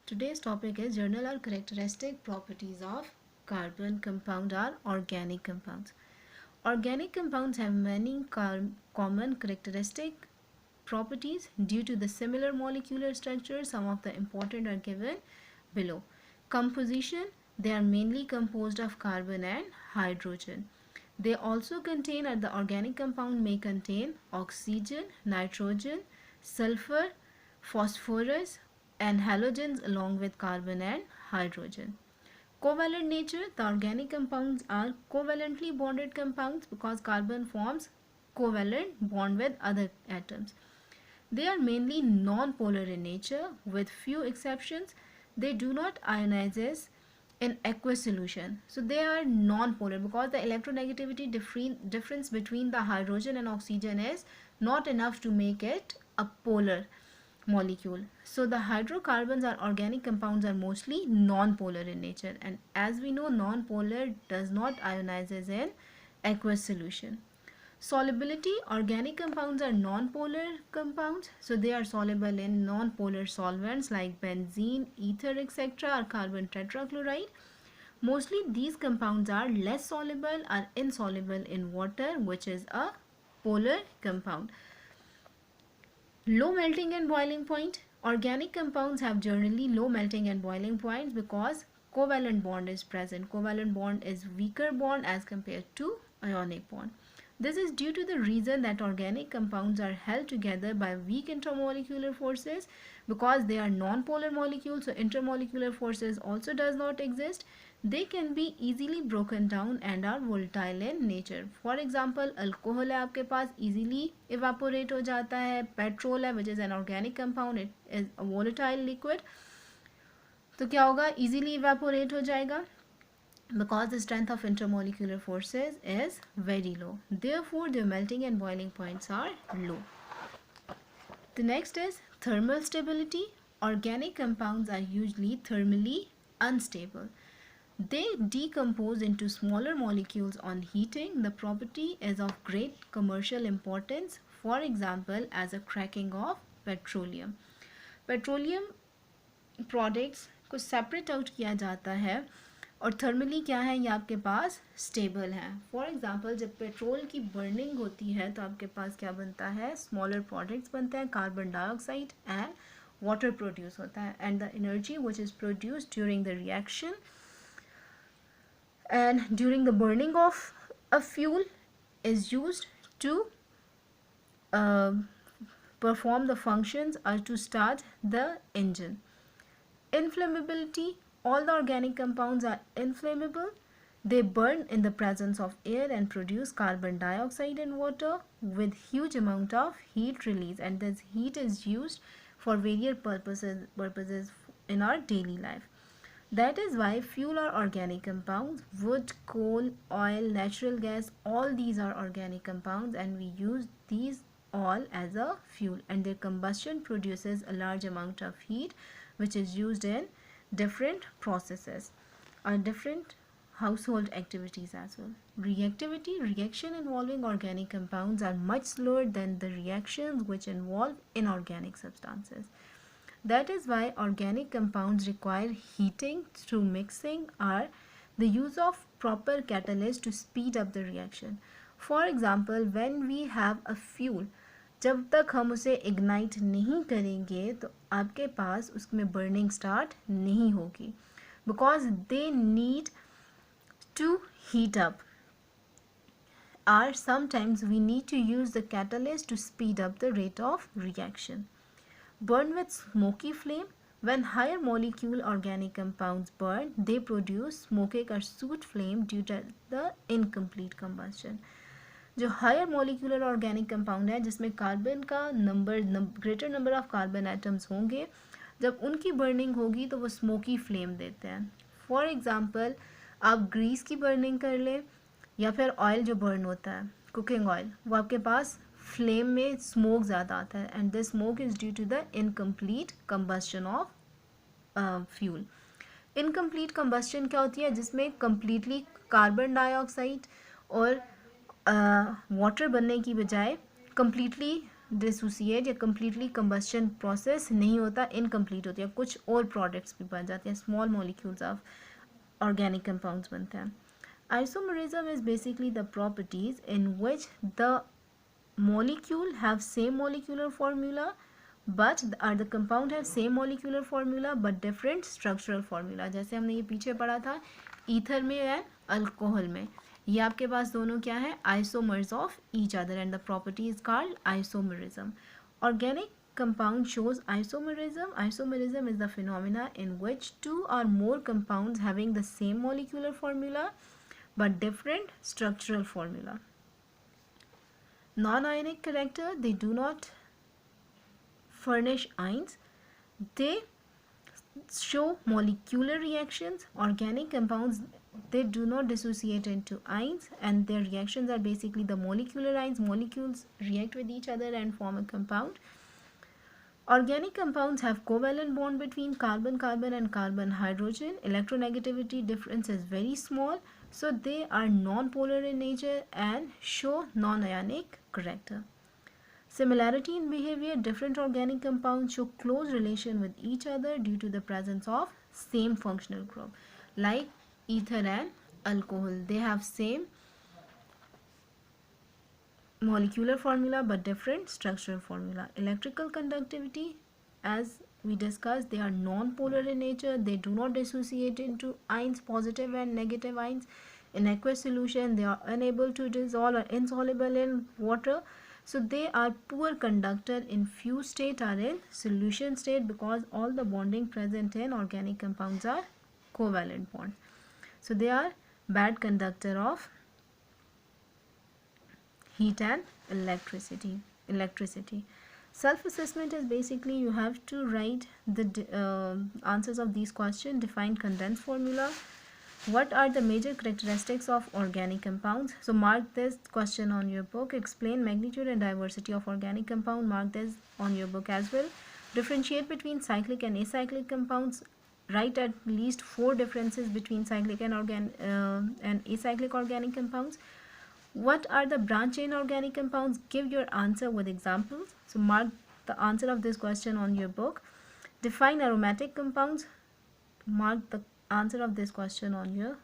Today's topic is general or characteristic properties of carbon compound or organic compounds. Organic compounds have many common characteristic properties due to the similar molecular structure. Some of the important are given below. Composition, they are mainly composed of carbon and hydrogen. They also contain, or the organic compound may contain oxygen, nitrogen, sulfur, phosphorus, and halogens along with carbon and hydrogen. Covalent nature, the organic compounds are covalently bonded compounds because carbon forms covalent bond with other atoms. They are mainly non-polar in nature with few exceptions. They do not ionize in aqueous solution. So they are non-polar because the electronegativity difference between the hydrogen and oxygen is not enough to make it a polar molecule. So the hydrocarbons or organic compounds are mostly non-polar in nature, and as we know, non-polar does not ionize in aqueous solution. Solubility, organic compounds are non-polar compounds, so they are soluble in non-polar solvents like benzene, ether, etc. or carbon tetrachloride. Mostly these compounds are less soluble or insoluble in water, which is a polar compound. Low melting and boiling point. Organic compounds have generally low melting and boiling points because covalent bond is present. Covalent bond is weaker bond as compared to ionic bond. This is due to the reason that organic compounds are held together by weak intermolecular forces because they are non-polar molecules, so intermolecular forces also does not exist. They can be easily broken down and are volatile in nature. For example, alcohol है आपके पास easily evaporate हो जाता है. Petrol है which is an organic compound, it is a volatile liquid. तो क्या होगा, easily evaporate हो जाएगा because the strength of intermolecular forces is very low. Therefore, their melting and boiling points are low. The next is thermal stability. Organic compounds are usually thermally unstable. They decompose into smaller molecules on heating. The property is of great commercial importance, for example, as a cracking of petroleum. Petroleum products को separate out किया जाता है और thermally क्या है, ये आपके पास stable है. फॉर एग्जांपल जब पेट्रोल की बर्निंग होती है तो आपके पास क्या बनता है, स्मॉलर प्रोडक्ट्स बनते हैं, carbon dioxide and water produce होता है, and the energy which is produced during the reaction and during the burning of a fuel is used to perform the functions or to start the engine. Inflammability, all the organic compounds are inflammable. They burn in the presence of air and produce carbon dioxide and water with huge amount of heat release, and this heat is used for various purposes in our daily life. That is why fuel are organic compounds. Wood, coal, oil, natural gas, all these are organic compounds and we use these all as a fuel, and their combustion produces a large amount of heat which is used in different processes or different household activities as well. Reactivity, reaction involving organic compounds are much slower than the reactions which involve inorganic substances. That is why organic compounds require heating through mixing or the use of proper catalyst to speed up the reaction. For example, when we have a fuel, जब तक हम उसे ignite नहीं करेंगे तो आपके पास उसमें burning start नहीं होगी because they need to heat up, or sometimes we need to use the catalyst to speed up the rate of reaction. Burn with smoky flame. When higher molecule organic compounds burn, they produce smoky or soot flame due to the incomplete combustion. जो higher molecular organic compound है जिसमें carbon का greater number of carbon atoms होंगे, जब उनकी burning होगी तो वो स्मोकी फ्लेम देते हैं. फॉर एग्जांपल आप ग्रीस की बर्निंग कर लें या फिर ऑयल जो बर्न होता है, कुकिंग ऑयल, वो आपके पास फ्लेम में स्मोक ज़्यादा आता है, and this smoke is due to the incomplete combustion of fuel. Incomplete combustion क्या होती है, जिसमें कम्प्लीटली कार्बन डाइऑक्साइड और वाटर बनने की बजाय कम्प्लीटली डिसोसिएट या कम्प्लीटली कंबस्शन प्रोसेस नहीं होता, इनकम्प्लीट होती है, कुछ और प्रोडक्ट्स भी बन जाते हैं, small molecules of organic compounds बनते हैं. Isomerism is basically the properties in which the molecule have same molecular formula but the compound have same molecular formula but different structural formula. जैसे हमने ये पीछे पढ़ा था ईथर में एंड अल्कोहल में, ये आपके पास दोनों क्या है, isomers of each other and the property is called isomerism. Organic compound shows isomerism. Isomerism is the phenomena in which two or more compounds having the same molecular formula but different structural formula. Non-ionic character, they do not furnish ions, they show molecular reactions. Organic compounds, they do not dissociate into ions and their reactions are basically the molecular ions. Molecules react with each other and form a compound. Organic compounds have covalent bond between carbon-carbon and carbon-hydrogen. Electronegativity difference is very small, so they are non-polar in nature and show non-ionic character. Similarity in behavior, different organic compounds show close relation with each other due to the presence of same functional group. Like ether and alcohol, they have same molecular formula but different structural formula. Electrical conductivity, as we discussed, they are non-polar in nature, they do not dissociate into ions, positive and negative ions. In aqueous solution, they are unable to dissolve or insoluble in water, so they are poor conductor in fused state or in solution state because all the bonding present in organic compounds are covalent bonds, so they are bad conductor of heat and electricity. Self-assessment is basically you have to write the answers of these questions. Define condensed formula. What are the major characteristics of organic compounds? So mark this question on your book. Explain magnitude and diversity of organic compound. Mark this on your book as well. Differentiate between cyclic and acyclic compounds. Write at least 4 differences between cyclic and acyclic organic compounds. What are the branch chain organic compounds? Give your answer with examples. So mark the answer of this question on your book. Define aromatic compounds. Mark the answer of this question on your